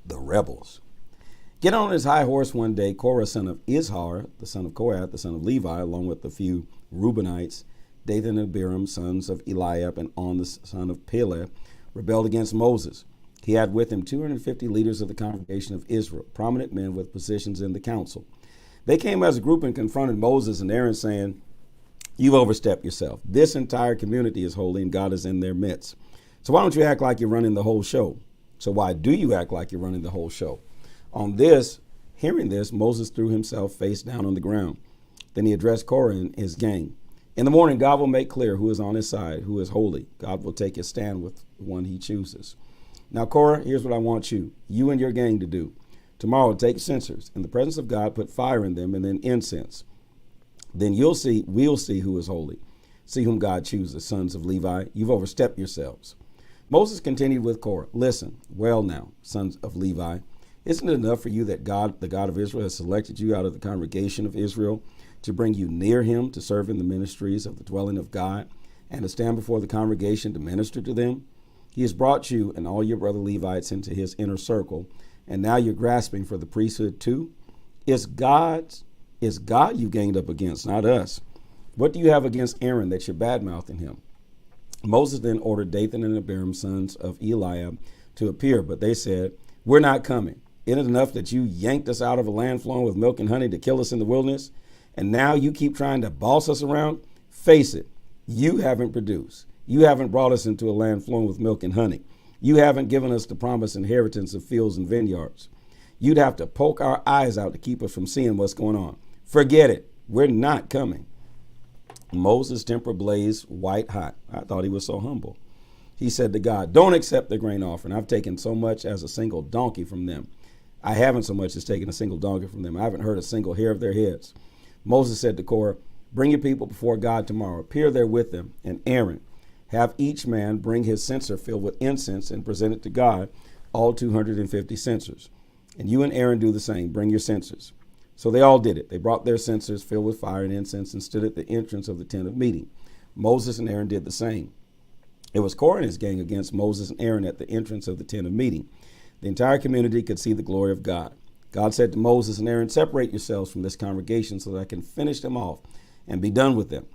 the rebels. Get on his high horse one day, Korah, son of Izhar, the son of Kohath, the son of Levi, along with a few Reubenites, Dathan and Abiram, sons of Eliab, and On, the son of Peleth, rebelled against Moses. He had with him 250 leaders of the congregation of Israel, prominent men with positions in the council. They came as a group and confronted Moses and Aaron, saying, "You've overstepped yourself. This entire community is holy and God is in their midst. So why don't you act like you're running the whole show?" So why do you act like you're running the whole show? On this, hearing this, Moses threw himself face down on the ground. Then he addressed Korah and his gang. "In the morning, God will make clear who is on his side, who is holy. God will take his stand with the one he chooses. Now, Korah, here's what I want you and your gang to do. Tomorrow, take censers. In the presence of God, put fire in them and then incense. Then we'll see who is holy. See whom God chooses, sons of Levi. You've overstepped yourselves." Moses continued with Korah. "Listen, well now, sons of Levi, isn't it enough for you that God, the God of Israel, has selected you out of the congregation of Israel to bring you near him, to serve in the ministries of the dwelling of God, and to stand before the congregation to minister to them? He has brought you and all your brother Levites into his inner circle, and now you're grasping for the priesthood too? It's God you gained up against, not us. What do you have against Aaron that you're bad-mouthing him?" Moses then ordered Dathan and Abiram, sons of Eliab, to appear, but they said, "We're not coming. Isn't it enough that you yanked us out of a land flowing with milk and honey to kill us in the wilderness? And now you keep trying to boss us around? Face it, you haven't produced. You haven't brought us into a land flowing with milk and honey. You haven't given us the promised inheritance of fields and vineyards. You'd have to poke our eyes out to keep us from seeing what's going on. Forget it. We're not coming." Moses' temper blazed white hot. I thought he was so humble. He said to God, "Don't accept the grain offering. I've taken so much as a single donkey from them. I haven't so much as taken a single donkey from them. I haven't hurt a single hair of their heads." Moses said to Korah, "Bring your people before God tomorrow. Appear there with them, and Aaron. Have each man bring his censer filled with incense and present it to God, all 250 censers. And you and Aaron do the same. Bring your censers." So they all did it. They brought their censers filled with fire and incense and stood at the entrance of the tent of meeting. Moses and Aaron did the same. It was Korah and his gang against Moses and Aaron at the entrance of the tent of meeting. The entire community could see the glory of God. God said to Moses and Aaron, "Separate yourselves from this congregation so that I can finish them off and be done with them."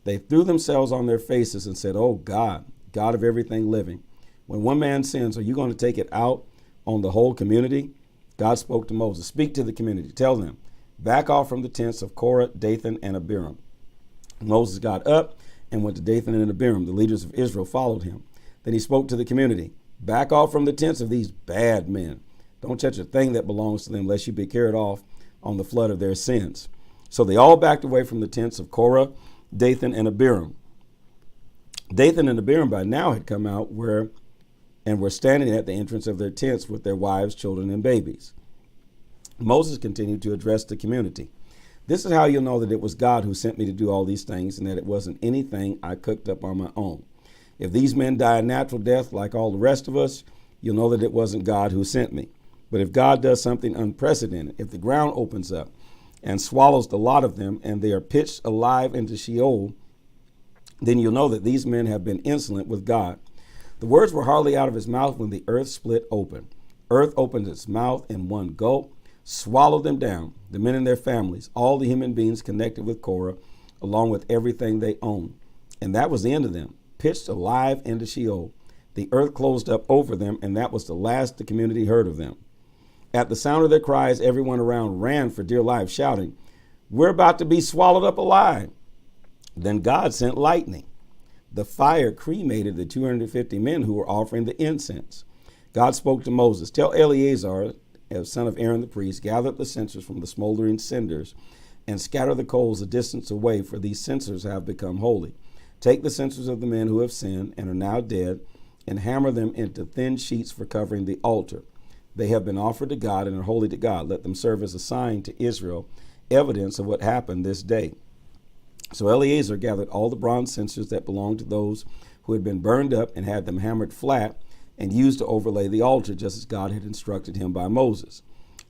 They threw themselves on their faces and said, "Oh God, God of everything living, when one man sins, are you going to take it out on the whole community?" God spoke to Moses, "Speak to the community. Tell them, back off from the tents of Korah, Dathan, and Abiram." Moses got up and went to Dathan and Abiram. The leaders of Israel followed him. Then he spoke to the community, "Back off from the tents of these bad men. Don't touch a thing that belongs to them, lest you be carried off on the flood of their sins." So they all backed away from the tents of Korah, Dathan, and Abiram. Dathan and Abiram by now had come out and were standing at the entrance of their tents with their wives, children, and babies. Moses continued to address the community. "This is how you'll know that it was God who sent me to do all these things and that it wasn't anything I cooked up on my own. If these men die a natural death like all the rest of us, you'll know that it wasn't God who sent me. But if God does something unprecedented, if the ground opens up and swallows the lot of them and they are pitched alive into Sheol, then you'll know that these men have been insolent with God." The words were hardly out of his mouth when the earth split open. Earth opened its mouth in one gulp, swallowed them down, the men and their families, all the human beings connected with Korah, along with everything they owned. And that was the end of them, pitched alive into Sheol. The earth closed up over them, and that was the last the community heard of them. At the sound of their cries, everyone around ran for dear life, shouting, "We're about to be swallowed up alive." Then God sent lightning. The fire cremated the 250 men who were offering the incense. God spoke to Moses, "Tell Eleazar, son of Aaron the priest, gather up the censers from the smoldering cinders and scatter the coals a distance away, for these censers have become holy. Take the censers of the men who have sinned and are now dead and hammer them into thin sheets for covering the altar. They have been offered to God and are holy to God. Let them serve as a sign to Israel, evidence of what happened this day." So Eleazar gathered all the bronze censers that belonged to those who had been burned up and had them hammered flat and used to overlay the altar, just as God had instructed him by Moses.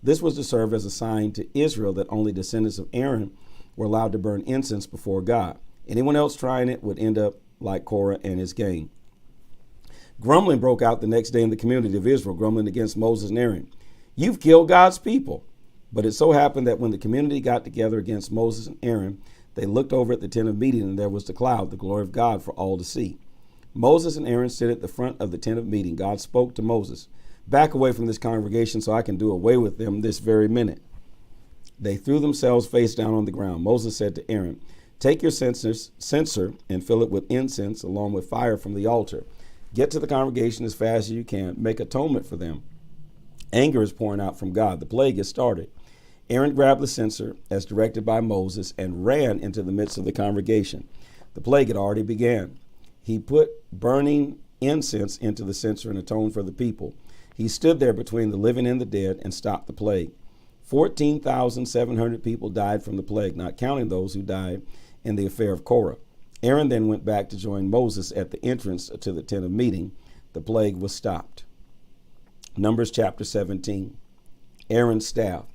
This was to serve as a sign to Israel that only descendants of Aaron were allowed to burn incense before God. Anyone else trying it would end up like Korah and his gang. Grumbling broke out the next day in the community of Israel, grumbling against Moses and Aaron. You've killed God's people. But it so happened that when the community got together against Moses and Aaron, they looked over at the tent of meeting, and there was the cloud, the glory of God for all to see. Moses and Aaron stood at the front of the tent of meeting. God spoke to Moses, back away from this congregation so I can do away with them this very minute. They threw themselves face down on the ground. Moses said to Aaron, take your censer and fill it with incense along with fire from the altar. Get to the congregation as fast as you can. Make atonement for them. Anger is pouring out from God. The plague has started. Aaron grabbed the censer as directed by Moses and ran into the midst of the congregation. The plague had already begun. He put burning incense into the censer and atoned for the people. He stood there between the living and the dead and stopped the plague. 14,700 people died from the plague, not counting those who died in the affair of Korah. Aaron then went back to join Moses at the entrance to the tent of meeting. The plague was stopped. Numbers chapter 17. Aaron's staff.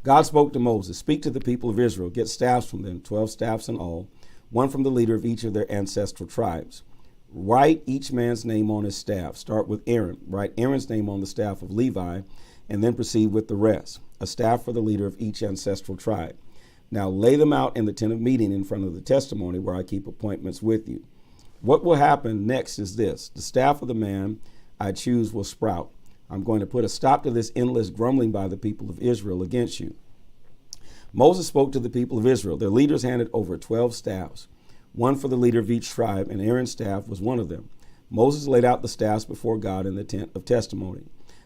God spoke to Moses, speak to the people of Israel, get staffs from them, 12 staffs in all, one from the leader of each of their ancestral tribes. Write each man's name on his staff. Start with Aaron. Write Aaron's name on the staff of Levi, and then proceed with the rest. A staff for the leader of each ancestral tribe. Now lay them out in the tent of meeting in front of the testimony where I keep appointments with you. What will happen next is this. The staff of the man I choose will sprout. I'm going to put a stop to this endless grumbling by the people of Israel against you. Moses spoke to the people of Israel. Their leaders handed over 12 staffs, one for the leader of each tribe, and Aaron's staff was one of them. Moses laid out the staffs before God in the tent of testimony.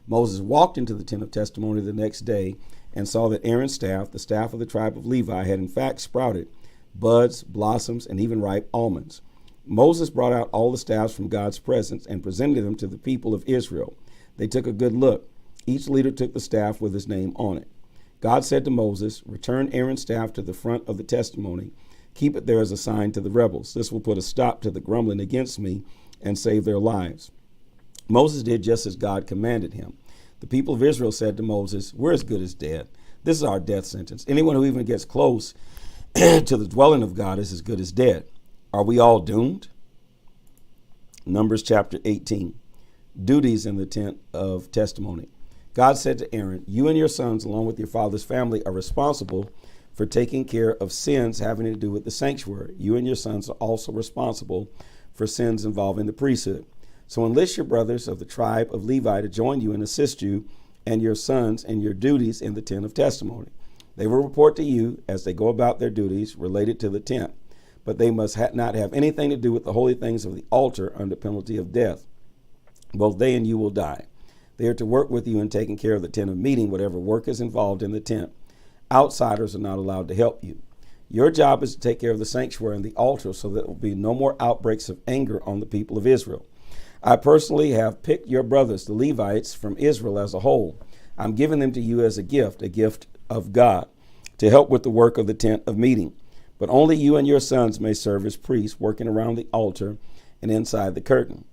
Moses walked into the tent of testimony the next day and saw that Aaron's staff, the staff of the tribe of Levi, had in fact sprouted buds, blossoms, and even ripe almonds. Moses brought out all the staffs from God's presence and presented them to the people of Israel. They took a good look. Each leader took the staff with his name on it. God said to Moses, return Aaron's staff to the front of the testimony. Keep it there as a sign to the rebels. This will put a stop to the grumbling against me and save their lives. Moses did just as God commanded him. The people of Israel said to Moses, we're as good as dead. This is our death sentence. Anyone who even gets close to the dwelling of God is as good as dead. Are we all doomed? Numbers chapter 18. Duties in the tent of testimony. God said to Aaron, you and your sons, along with your father's family, are responsible for taking care of sins having to do with the sanctuary. You and your sons are also responsible for sins involving the priesthood. So enlist your brothers of the tribe of Levi to join you and assist you and your sons in your duties in the tent of testimony. They will report to you as they go about their duties related to the tent, but they must not have anything to do with the holy things of the altar under penalty of death. Both they and you will die. They are to work with you in taking care of the tent of meeting, whatever work is involved in the tent. Outsiders are not allowed to help you. Your job is to take care of the sanctuary and the altar so that there will be no more outbreaks of anger on the people of Israel. I personally have picked your brothers, the Levites, from Israel as a whole. I'm giving them to you as a gift of God, to help with the work of the tent of meeting. But only you and your sons may serve as priests, working around the altar and inside the curtain.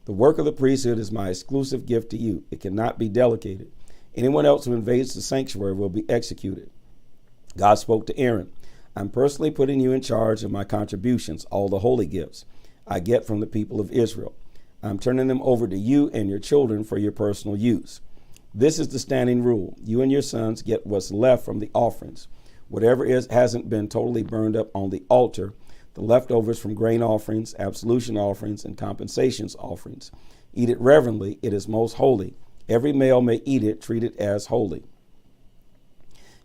The work of the priesthood is my exclusive gift to you. It cannot be delegated. Anyone else who invades the sanctuary will be executed. God spoke to Aaron. I'm personally putting you in charge of my contributions, all the holy gifts I get from the people of Israel. I'm turning them over to you and your children for your personal use. This is the standing rule. You and your sons get what's left from the offerings. Whatever hasn't been totally burned up on the altar, the leftovers from grain offerings, absolution offerings, and compensations offerings. Eat it reverently. It is most holy. Every male may eat it, treat it as holy.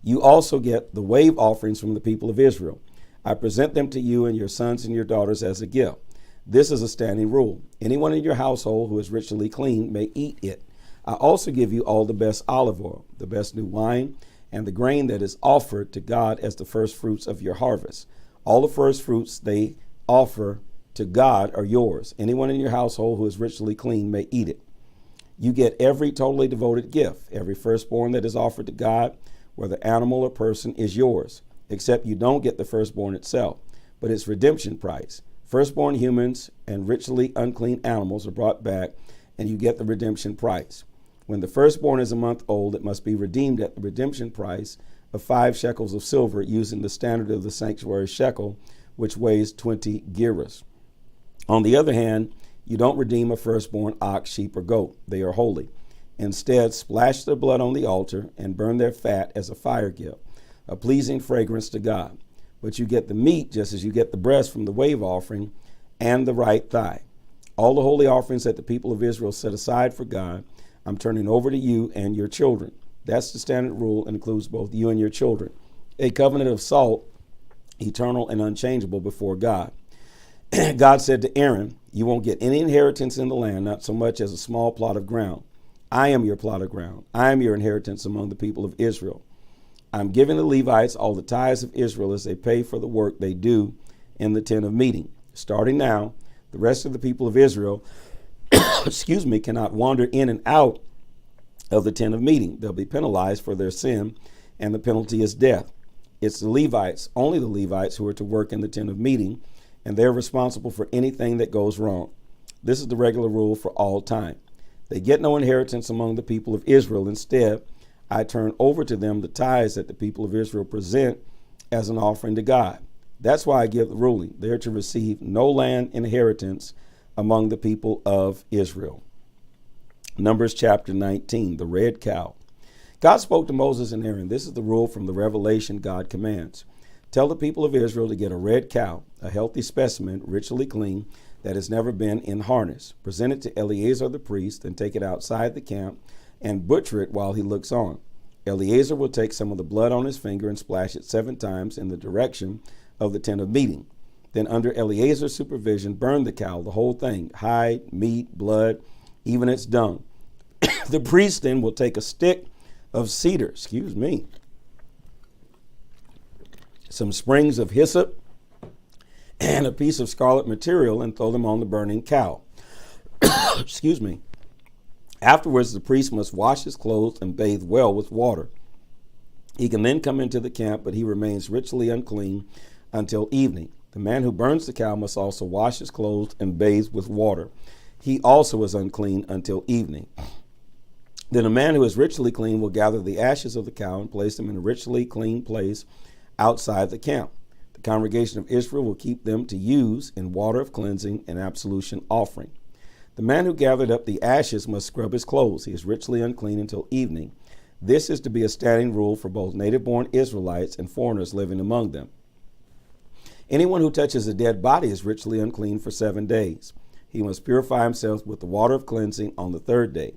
You also get the wave offerings from the people of Israel. I present them to you and your sons and your daughters as a gift. This is a standing rule. Anyone in your household who is ritually clean may eat it. I also give you all the best olive oil, the best new wine, and the grain that is offered to God as the first fruits of your harvest. All the first fruits they offer to God are yours. Anyone in your household who is ritually clean may eat it. You get every totally devoted gift. Every firstborn that is offered to God, whether animal or person, is yours, except you don't get the firstborn itself, but its redemption price. Firstborn humans and ritually unclean animals are brought back, and you get the redemption price. When the firstborn is a month old, it must be redeemed at the redemption price of 5 shekels of silver, using the standard of the sanctuary shekel, which weighs 20 gerahs. On the other hand, you don't redeem a firstborn ox, sheep, or goat. They are holy. Instead, splash their blood on the altar and burn their fat as a fire gift, a pleasing fragrance to God. But you get the meat just as you get the breast from the wave offering and the right thigh. All the holy offerings that the people of Israel set aside for God, I'm turning over to you and your children. That's the standard rule and includes both you and your children. A covenant of salt, eternal and unchangeable before God. God said to Aaron, you won't get any inheritance in the land, not so much as a small plot of ground. I am your plot of ground. I am your inheritance among the people of Israel. I'm giving the Levites all the tithes of Israel as they pay for the work they do in the tent of meeting. Starting now, the rest of the people of Israel, cannot wander in and out of the tent of meeting. They'll be penalized for their sin, and the penalty is death. It's the Levites, only the Levites, who are to work in the tent of meeting, and they're responsible for anything that goes wrong. This is the regular rule for all time. They get no inheritance among the people of Israel. Instead, I turn over to them the tithes that the people of Israel present as an offering to God. That's why I give the ruling. They're to receive no land inheritance among the people of Israel. Numbers chapter 19, the red cow. God spoke to Moses and Aaron. This is the rule from the revelation God commands. Tell the people of Israel to get a red cow, a healthy specimen, ritually clean, that has never been in harness. Present it to Eleazar the priest and take it outside the camp and butcher it while he looks on. Eleazar will take some of the blood on his finger and splash it 7 times in the direction of the tent of meeting. Then under Eleazar's supervision, burn the cow, the whole thing, hide, meat, blood, even its dung. The priest then will take a stick of cedar, some sprigs of hyssop, and a piece of scarlet material and throw them on the burning cow. Afterwards, the priest must wash his clothes and bathe well with water. He can then come into the camp, but he remains ritually unclean until evening. The man who burns the cow must also wash his clothes and bathe with water. He also is unclean until evening. Then a man who is ritually clean will gather the ashes of the cow and place them in a ritually clean place outside the camp. The congregation of Israel will keep them to use in water of cleansing and absolution offering. The man who gathered up the ashes must scrub his clothes. He is ritually unclean until evening. This is to be a standing rule for both native-born Israelites and foreigners living among them. Anyone who touches a dead body is ritually unclean for 7 days. He must purify himself with the water of cleansing on the 3rd day.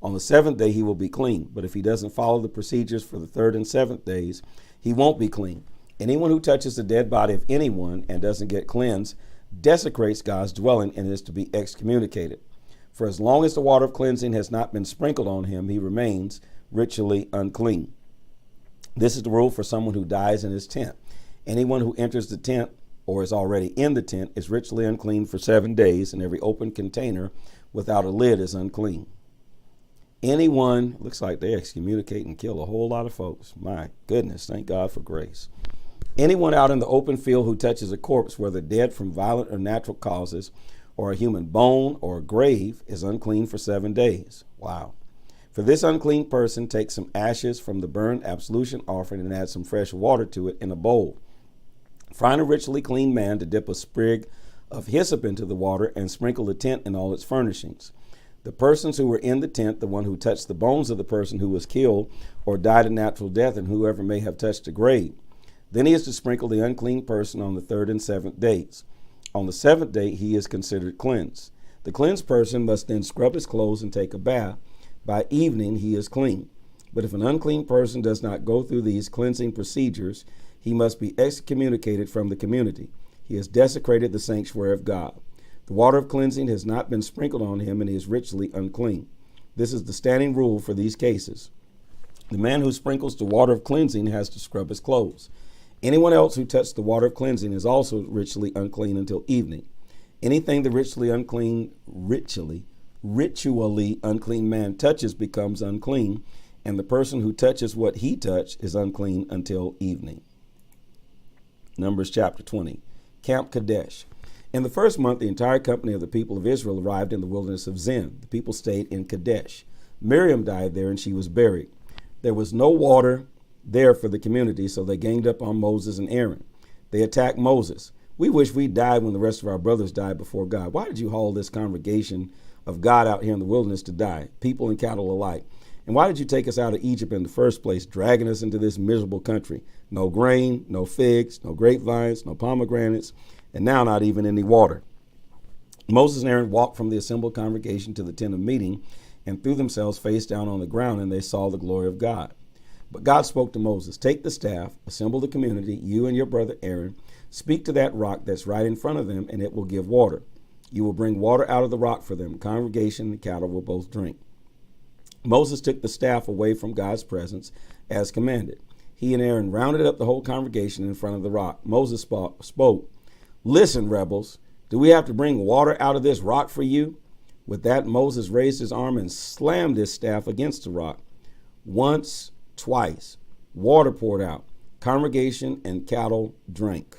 On the 7th day, he will be clean. But if he doesn't follow the procedures for the 3rd and 7th days, he won't be clean. Anyone who touches the dead body of anyone and doesn't get cleansed desecrates God's dwelling and is to be excommunicated. For as long as the water of cleansing has not been sprinkled on him, he remains ritually unclean. This is the rule for someone who dies in his tent. Anyone who enters the tent or is already in the tent is ritually unclean for 7 days, and every open container without a lid is unclean. Anyone, looks like they excommunicate and kill a whole lot of folks. My goodness, thank God for grace. Anyone out in the open field who touches a corpse, whether dead from violent or natural causes, or a human bone or a grave, is unclean for 7 days. Wow. For this unclean person, take some ashes from the burnt absolution offering and add some fresh water to it in a bowl. Find a ritually clean man to dip a sprig of hyssop into the water and sprinkle the tent and all its furnishings. The persons who were in the tent, the one who touched the bones of the person who was killed or died a natural death, and whoever may have touched a grave. Then he is to sprinkle the unclean person on the 3rd and 7th days. On the 7th day, he is considered cleansed. The cleansed person must then scrub his clothes and take a bath. By evening, he is clean. But if an unclean person does not go through these cleansing procedures, he must be excommunicated from the community. He has desecrated the sanctuary of God. The water of cleansing has not been sprinkled on him, and he is ritually unclean. This is the standing rule for these cases. The man who sprinkles the water of cleansing has to scrub his clothes. Anyone else who touched the water of cleansing is also ritually unclean until evening. Anything the ritually unclean man touches becomes unclean, and the person who touches what he touched is unclean until evening. Numbers chapter 20, Camp Kadesh. In the 1st month, the entire company of the people of Israel arrived in the wilderness of Zin. The people stayed in Kadesh. Miriam died there, and she was buried. There was no water there for the community, so they ganged up on Moses and Aaron. They attacked Moses. We wish we died when the rest of our brothers died before God. Why did you haul this congregation of God out here in the wilderness to die, people and cattle alike. And why did you take us out of Egypt in the first place, dragging us into this miserable country? No grain, no figs, no grapevines, no pomegranates, and now not even any water. Moses and Aaron walked from the assembled congregation to the tent of meeting and threw themselves face down on the ground, and they saw the glory of God. But God spoke to Moses, take the staff, assemble the community, you and your brother Aaron, speak to that rock that's right in front of them, and it will give water. You will bring water out of the rock for them. Congregation and cattle will both drink. Moses took the staff away from God's presence as commanded. He and Aaron rounded up the whole congregation in front of the rock. Moses spoke, listen, rebels, do we have to bring water out of this rock for you? With that, Moses raised his arm and slammed his staff against the rock. Once, twice, water poured out. Congregation and cattle drank.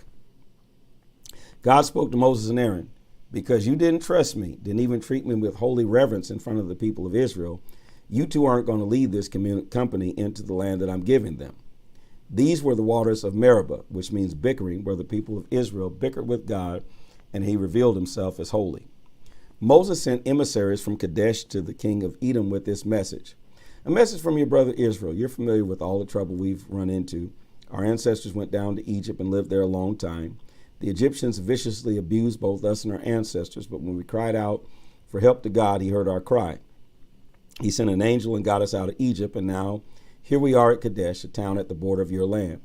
God spoke to Moses and Aaron, because you didn't trust me, didn't even treat me with holy reverence in front of the people of Israel, you two aren't going to lead this company into the land that I'm giving them. These were the waters of Meribah, which means bickering, where the people of Israel bickered with God, and he revealed himself as holy. Moses sent emissaries from Kadesh to the king of Edom with this message. A message from your brother Israel. You're familiar with all the trouble we've run into. Our ancestors went down to Egypt and lived there a long time. The Egyptians viciously abused both us and our ancestors, but when we cried out for help to God, he heard our cry. He sent an angel and got us out of Egypt, and now here we are at Kadesh, a town at the border of your land.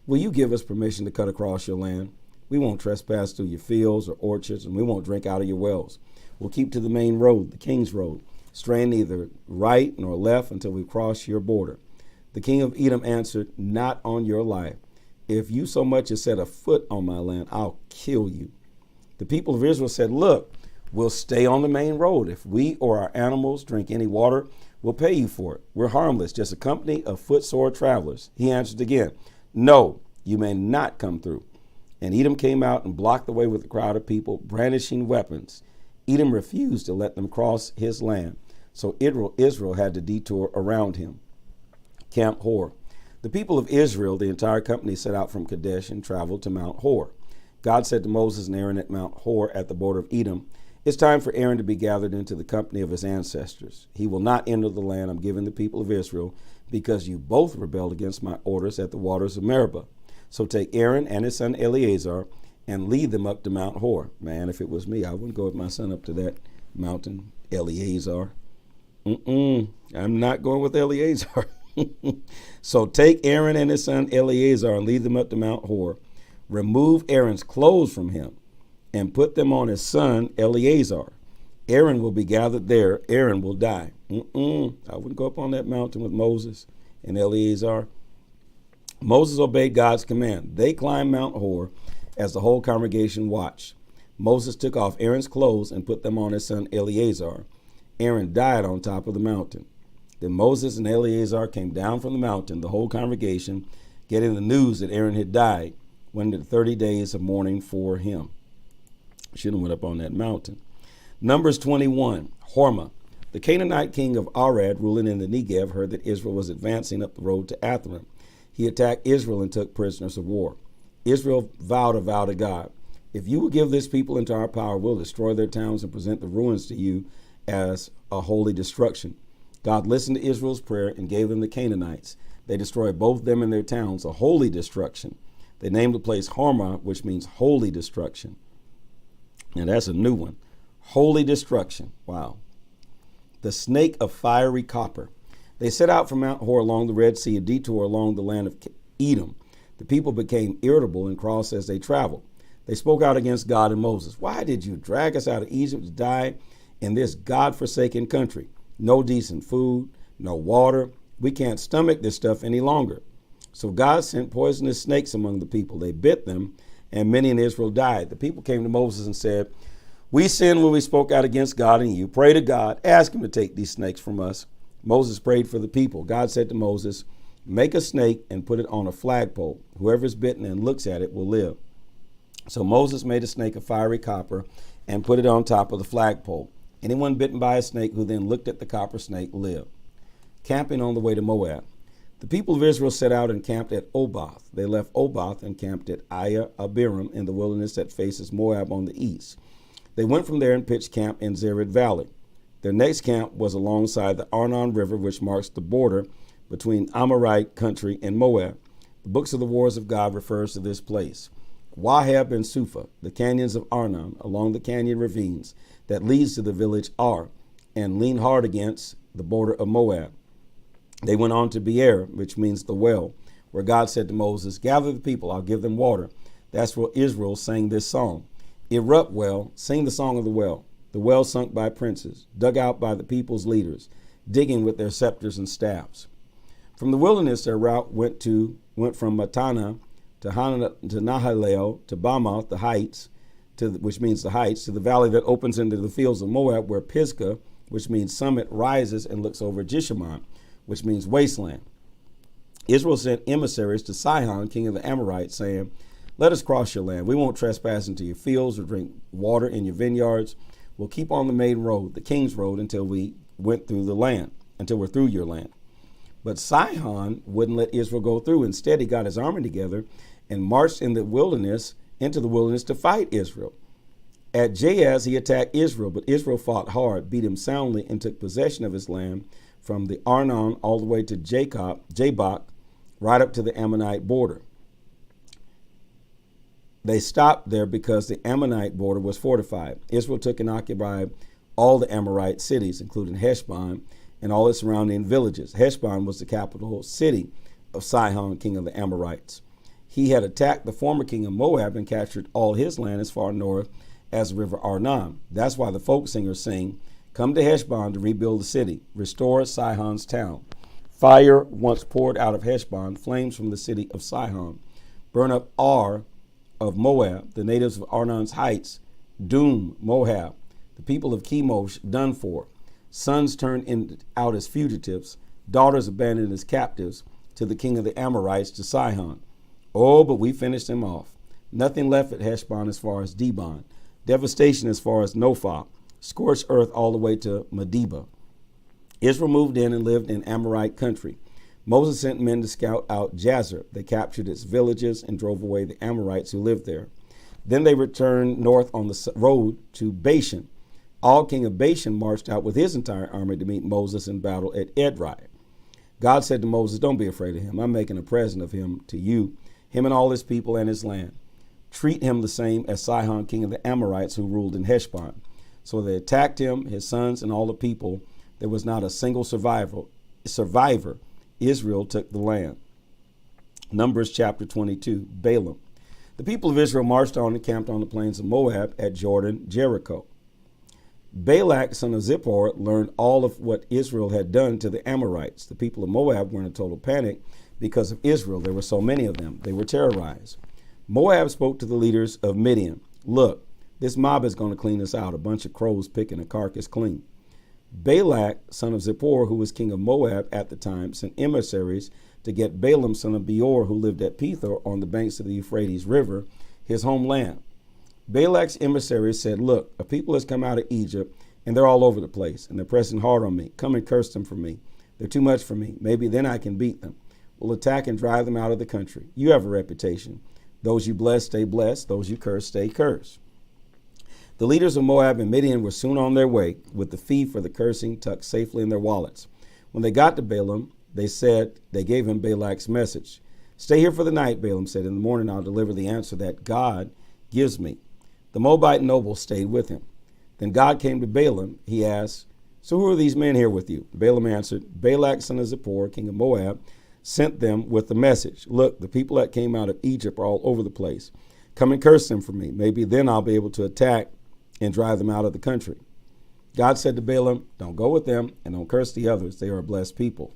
Will you give us permission to cut across your land? We won't trespass through your fields or orchards, and we won't drink out of your wells. We'll keep to the main road, the King's Road, straying neither right nor left until we cross your border. The king of Edom answered, not on your life. If you so much as set a foot on my land, I'll kill you. The people of Israel said, look, we'll stay on the main road. If we or our animals drink any water, we'll pay you for it. We're harmless, just a company of footsore travelers. He answered again, no, you may not come through. And Edom came out and blocked the way with a crowd of people, brandishing weapons. Edom refused to let them cross his land, so Israel had to detour around him. Camp Hor. The people of Israel, the entire company, set out from Kadesh and traveled to Mount Hor. God said to Moses and Aaron at Mount Hor at the border of Edom, it's time for Aaron to be gathered into the company of his ancestors. He will not enter the land I'm giving the people of Israel, because you both rebelled against my orders at the waters of Meribah. So take Aaron and his son Eleazar and lead them up to Mount Hor. Man, if it was me, I wouldn't go with my son up to that mountain, Eleazar. I'm not going with Eleazar. So take Aaron and his son Eleazar and lead them up to Mount Hor. Remove Aaron's clothes from him and put them on his son Eleazar. Aaron will be gathered there. Aaron will die. I wouldn't go up on that mountain with Moses and Eleazar. Moses obeyed God's command. They climbed Mount Hor as the whole congregation watched. Moses took off Aaron's clothes and put them on his son Eleazar. Aaron died on top of the mountain. Then Moses and Eleazar came down from the mountain, the whole congregation, getting the news that Aaron had died, went into 30 days of mourning for him. Shouldn't have went up on that mountain. Numbers 21, Hormah. The Canaanite king of Arad, ruling in the Negev, heard that Israel was advancing up the road to Atharim. He attacked Israel and took prisoners of war. Israel vowed a vow to God. If you will give this people into our power, we'll destroy their towns and present the ruins to you as a holy destruction. God listened to Israel's prayer and gave them the Canaanites. They destroyed both them and their towns, a holy destruction. They named the place Hormah, which means holy destruction. Now that's a new one. Holy destruction. Wow. The snake of fiery copper. They set out from Mount Hor along the Red Sea, a detour along the land of Edom. The people became irritable and cross as they traveled. They spoke out against God and Moses. Why did you drag us out of Egypt to die in this God-forsaken country? No decent food, no water. We can't stomach this stuff any longer. So God sent poisonous snakes among the people. They bit them, and many in Israel died. The people came to Moses and said, we sinned when we spoke out against God and you. Pray to God. Ask him to take these snakes from us. Moses prayed for the people. God said to Moses, make a snake and put it on a flagpole. Whoever is bitten and looks at it will live. So Moses made a snake of fiery copper and put it on top of the flagpole. Anyone bitten by a snake who then looked at the copper snake lived. Camping on the way to Moab. The people of Israel set out and camped at Oboth. They left Oboth and camped at Abiram in the wilderness that faces Moab on the east. They went from there and pitched camp in Zered Valley. Their next camp was alongside the Arnon River, which marks the border between Amorite country and Moab. The books of the wars of God refers to this place. Wahab and Suphah, the canyons of Arnon, along the canyon ravines that leads to the village Ar, and lean hard against the border of Moab. They went on to Beer, which means the well, where God said to Moses, gather the people, I'll give them water. That's where Israel sang this song. Erupt well, sing the song of the well sunk by princes, dug out by the people's leaders, digging with their scepters and staffs. From the wilderness, their route went from Matana to Nahalel to Bamoth, the heights, which means the heights, to the valley that opens into the fields of Moab, where Pisgah, which means summit, rises and looks over Jeshimon, which means wasteland. Israel sent emissaries to Sihon, king of the Amorites, saying, let us cross your land. We won't trespass into your fields or drink water in your vineyards. We'll keep on the main road, the king's road, until we're through your land. But Sihon wouldn't let Israel go through. Instead, he got his army together and marched into the wilderness to fight Israel. At Jahaz, he attacked Israel, but Israel fought hard, beat him soundly, and took possession of his land from the Arnon all the way to Jabbok, right up to the Ammonite border. They stopped there because the Ammonite border was fortified. Israel took and occupied all the Amorite cities, including Heshbon and all its surrounding villages. Heshbon was the capital city of Sihon, king of the Amorites. He had attacked the former king of Moab and captured all his land as far north as the river Arnon. That's why the folk singers sing, come to Heshbon to rebuild the city, restore Sihon's town. Fire once poured out of Heshbon, flames from the city of Sihon. Burn up Ar of Moab, the natives of Arnon's heights, doom Moab, the people of Chemosh done for, sons turned out as fugitives, daughters abandoned as captives, to the king of the Amorites, to Sihon. Oh, but we finished him off. Nothing left at Heshbon as far as Dibon, devastation as far as Nophah, scorched earth all the way to Medeba. Israel moved in and lived in Amorite country. Moses sent men to scout out Jazer. They captured its villages and drove away the Amorites who lived there. Then they returned north on the road to Bashan. Og, king of Bashan, marched out with his entire army to meet Moses in battle at Edrei. God said to Moses, don't be afraid of him. I'm making a present of him to you, him and all his people and his land. Treat him the same as Sihon, king of the Amorites, who ruled in Heshbon. So they attacked him, his sons, and all the people. There was not a single survivor. Israel took the land. Numbers chapter 22, Balaam. The people of Israel marched on and camped on the plains of Moab at Jordan, Jericho. Balak, son of Zippor, learned all of what Israel had done to the Amorites. The people of Moab were in a total panic because of Israel. There were so many of them. They were terrorized. Moab spoke to the leaders of Midian. Look, this mob is going to clean us out, a bunch of crows picking a carcass clean. Balak, son of Zippor, who was king of Moab at the time, sent emissaries to get Balaam, son of Beor, who lived at Pethor on the banks of the Euphrates River, his homeland. Balak's emissaries said, look, a people has come out of Egypt, and they're all over the place, and they're pressing hard on me. Come and curse them for me. They're too much for me. Maybe then I can beat them. We'll attack and drive them out of the country. You have a reputation. Those you bless, stay blessed. Those you curse, stay cursed. The leaders of Moab and Midian were soon on their way, with the fee for the cursing tucked safely in their wallets. When they got to Balaam, they gave him Balak's message. Stay here for the night, Balaam said. In the morning I'll deliver the answer that God gives me. The Moabite nobles stayed with him. Then God came to Balaam. He asked, so who are these men here with you? Balaam answered, Balak, son of Zippor, king of Moab, sent them with the message. Look, the people that came out of Egypt are all over the place. Come and curse them for me. Maybe then I'll be able to attack and drive them out of the country. God said to Balaam, don't go with them and don't curse the others. They are a blessed people.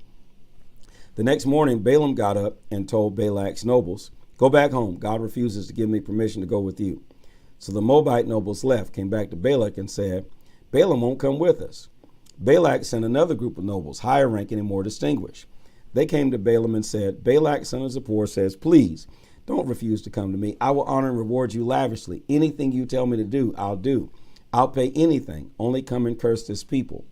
The next morning, Balaam got up and told Balak's nobles, go back home. God refuses to give me permission to go with you. So the Moabite nobles left, came back to Balak and said, Balaam won't come with us. Balak sent another group of nobles, higher ranking and more distinguished. They came to Balaam and said, Balak, son of Zippor, says, please, don't refuse to come to me. I will honor and reward you lavishly. Anything you tell me to do, I'll do. I'll pay anything. Only come and curse this people.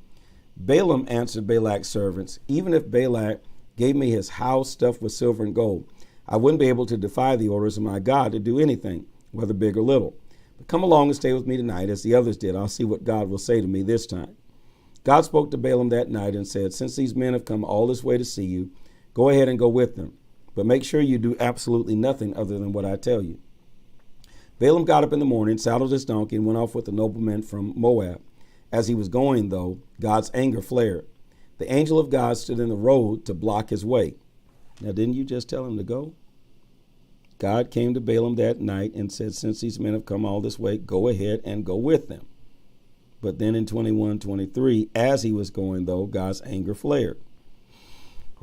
Balaam answered Balak's servants, even if Balak gave me his house stuffed with silver and gold, I wouldn't be able to defy the orders of my God to do anything, whether big or little. But come along and stay with me tonight as the others did. I'll see what God will say to me this time. God spoke to Balaam that night and said, since these men have come all this way to see you, go ahead and go with them. But make sure you do absolutely nothing other than what I tell you. Balaam got up in the morning, saddled his donkey, and went off with the nobleman from Moab. As he was going, though, God's anger flared. The angel of God stood in the road to block his way. Now, didn't you just tell him to go? God came to Balaam that night and said, since these men have come all this way, go ahead and go with them. But then in 21:23, as he was going, though, God's anger flared.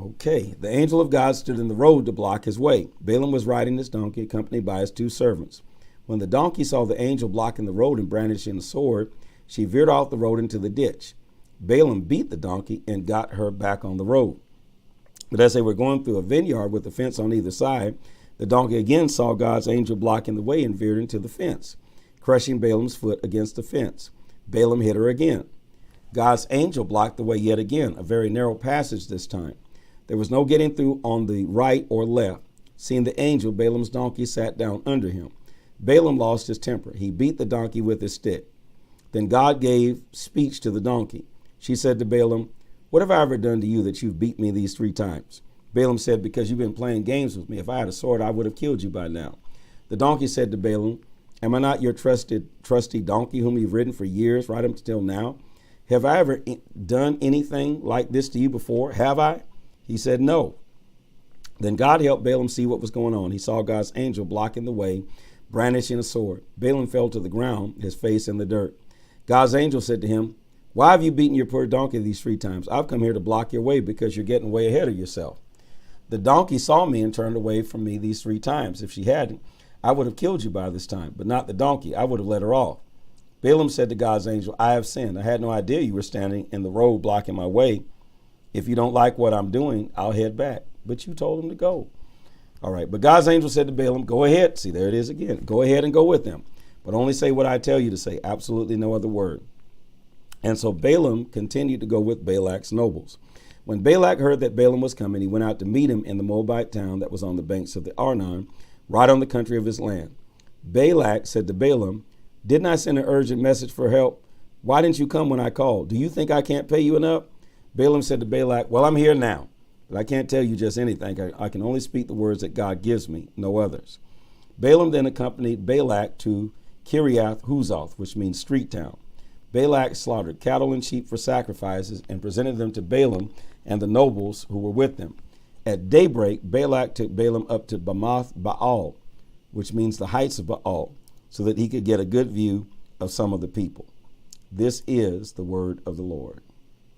Okay, the angel of God stood in the road to block his way. Balaam was riding his donkey, accompanied by his 2 servants. When the donkey saw the angel blocking the road and brandishing a sword, she veered off the road into the ditch. Balaam beat the donkey and got her back on the road. But as they were going through a vineyard with a fence on either side, the donkey again saw God's angel blocking the way and veered into the fence, crushing Balaam's foot against the fence. Balaam hit her again. God's angel blocked the way yet again, a very narrow passage this time. There was no getting through on the right or left. Seeing the angel, Balaam's donkey sat down under him. Balaam lost his temper. He beat the donkey with his stick. Then God gave speech to the donkey. She said to Balaam, what have I ever done to you that you've beat me these 3 times? Balaam said, because you've been playing games with me. If I had a sword, I would have killed you by now. The donkey said to Balaam, am I not your trusty donkey whom you've ridden for years, right up until now? Have I ever done anything like this to you before? Have I? He said, no. Then God helped Balaam see what was going on. He saw God's angel blocking the way, brandishing a sword. Balaam fell to the ground, his face in the dirt. God's angel said to him, why have you beaten your poor donkey these 3 times? I've come here to block your way because you're getting way ahead of yourself. The donkey saw me and turned away from me these 3 times. If she hadn't, I would have killed you by this time, but not the donkey. I would have let her off. Balaam said to God's angel, I have sinned. I had no idea you were standing in the road blocking my way. If you don't like what I'm doing, I'll head back. But you told him to go. All right. But God's angel said to Balaam, go ahead. See, there it is again. Go ahead and go with them. But only say what I tell you to say. Absolutely no other word. And so Balaam continued to go with Balak's nobles. When Balak heard that Balaam was coming, he went out to meet him in the Moabite town that was on the banks of the Arnon, right on the country of his land. Balak said to Balaam, didn't I send an urgent message for help? Why didn't you come when I called? Do you think I can't pay you enough? Balaam said to Balak, well, I'm here now, but I can't tell you just anything. I can only speak the words that God gives me, no others. Balaam then accompanied Balak to Kiriath Huzoth, which means street town. Balak slaughtered cattle and sheep for sacrifices and presented them to Balaam and the nobles who were with them. At daybreak, Balak took Balaam up to Bamoth Baal, which means the heights of Baal, so that he could get a good view of some of the people. This is the word of the Lord.